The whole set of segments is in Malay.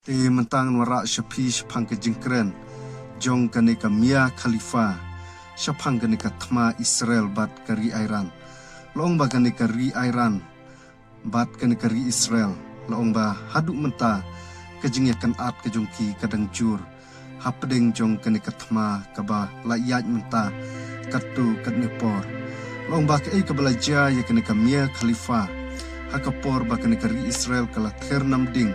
Te mentang wara shapi shapang ke jingkren jong kane ka Mia Khalifa shapang kane ka thma Israel bat kari Iran long ba kane ka ri Iran bat kane ka ri Israel long ba haduk menta ka jingyakan at ka jongki kadang jur hapdeng jong kane ka thma ka ba la yaj menta katu kat nepor long ba ka ka belaja ya kane ka Mia Khalifa hakapor ba kane ka ri Israel kala thernam ding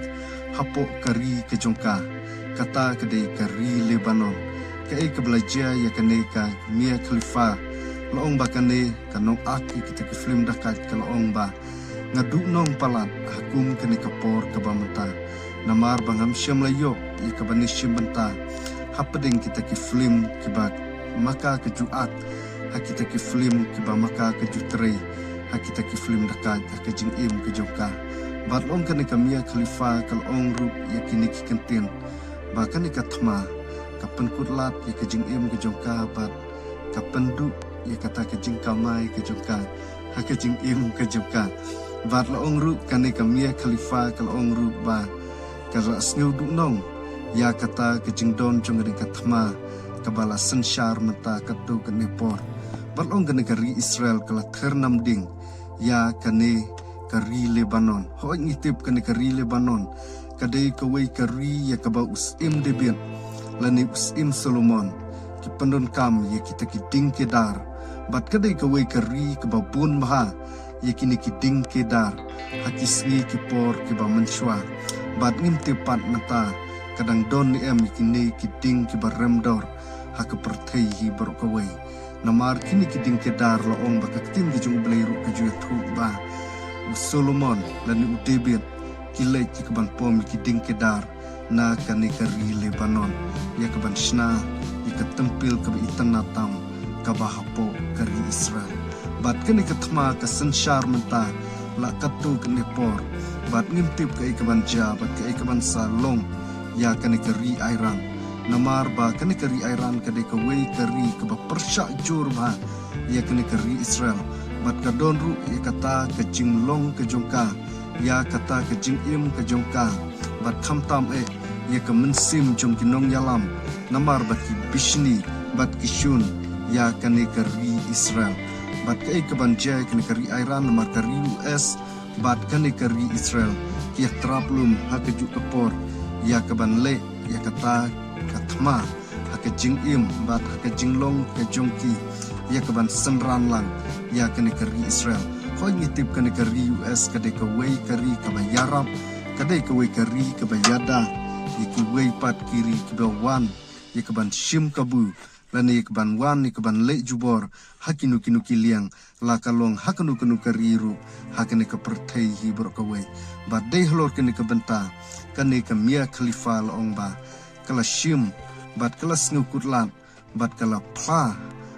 hapok kari ke jongka kata kedai kari Lebanon kai ke belajar ya kane ka Mia Khalifa laong ba kane kanong aki kita ke film dakat ka laong ba ngadu nong palat hakum kane kapor ka bamanta namar bangam syam layo ya ka banishim banta hapading kita ke film ke ba maka ke juat ha kita ke film ke ba maka ke jutre ha kita ke film dakat ka jingim ke jongka bat long kane ka Mia Khalifa kal ong rup ya kini ki kentin ba kane ka thma ka penkutlat ya ka jingim ke jongka bat ka pendu ya kata ka jingkamai ke jongka ha ka jingim ke jongka bat la ong rup kane ka Mia Khalifa kal ong rup ba ka rasneu du nong ya kata ka jingdon jong ka thma ka bala sensyar mata ka tu ka nepor bat long kane ka ri Israel kala thernam ding ya kane kari Lebanon hoi ngitip kane kari Lebanon kadai kawai kari ya kaba usim debit lani usim Solomon ki pendon kam ya kita ki ding kedar bat kadai kawai kari kaba bun maha ya kini ki ding kedar hakisngi ki por ki ba menshwa bat ngimtip pat mata kadang don ni em kini ki ding ki ba remdor hak perthei hi ber kawai namar kini ki ding kedar la ong ba kaktim ki jung blai ru ka ju thu ba Solomon lani udebit kilai ki kaban pom ki ding kedar na kane kari Lebanon ya kaban shna ya katempil ka itanatam ka bahapo kari Israel bat kane kathma ka sanshar menta la katu kane por bat ngimtip ka ikaban ja bat ka ikaban salong ya kane kari Iran namar ba kane kari Iran kade ka wei kari ka ba persya jur ba ya kane kari Israel bat ka donru ya kata ke jinglong ke jongka ya kata ke jingim ke jongka bat khamtam ya ke mensim jom kinong yalam namar bat ki bishni bat ki shun ya kane kari Israel bat ke banja kane kari Iran namar kari US bat kane kari Israel ki traplum ha ke ju kapor ya ke banle ya kata kathma ha ke jingim bat ha ke jinglong ke jongki ya ke ban senran lang ya kane kari Israel hoi ngitip kane kari US kade ka wei kari ka ba yarab kade ka wei kari ka ba yada ya ki wei pat kiri ki ba wan ya ka ban shim kabu lani ka ban wan ni ka ban le jubor hakinu kinu kiliang la kalong hakanu kanu kari ru hakane ka perthei hi bro ka wei ba dei hlor kane ka benta kane ka Mia Khalifa la ong ba kala shim bat kala snukutlan bat kala pla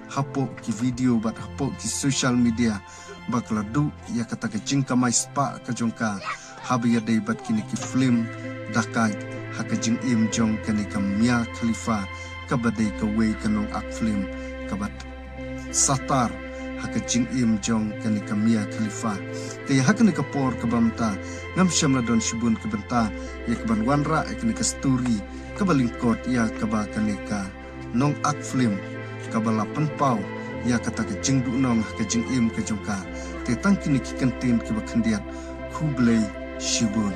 hapo ki video bat hapo ki social media bakla du ya kata ke jingka mai spa ka jongka habi ya dei bat kini ki film dakai haka jing im jong kani ka Mia Khalifa ka badai ka wei kanong ak film ka bat satar haka jing im jong kani ka Mia Khalifa te haka ni ka por ka bamta ngam shamla don shibun ka banta ya ka ban wanra kani ka story ka balingkot ya ka ba kani ka nong ak film kabala penpau ya kata ke jing du nong ke jing im ke jongka te tang kini ki kantin ki bakhandiat khublei shibun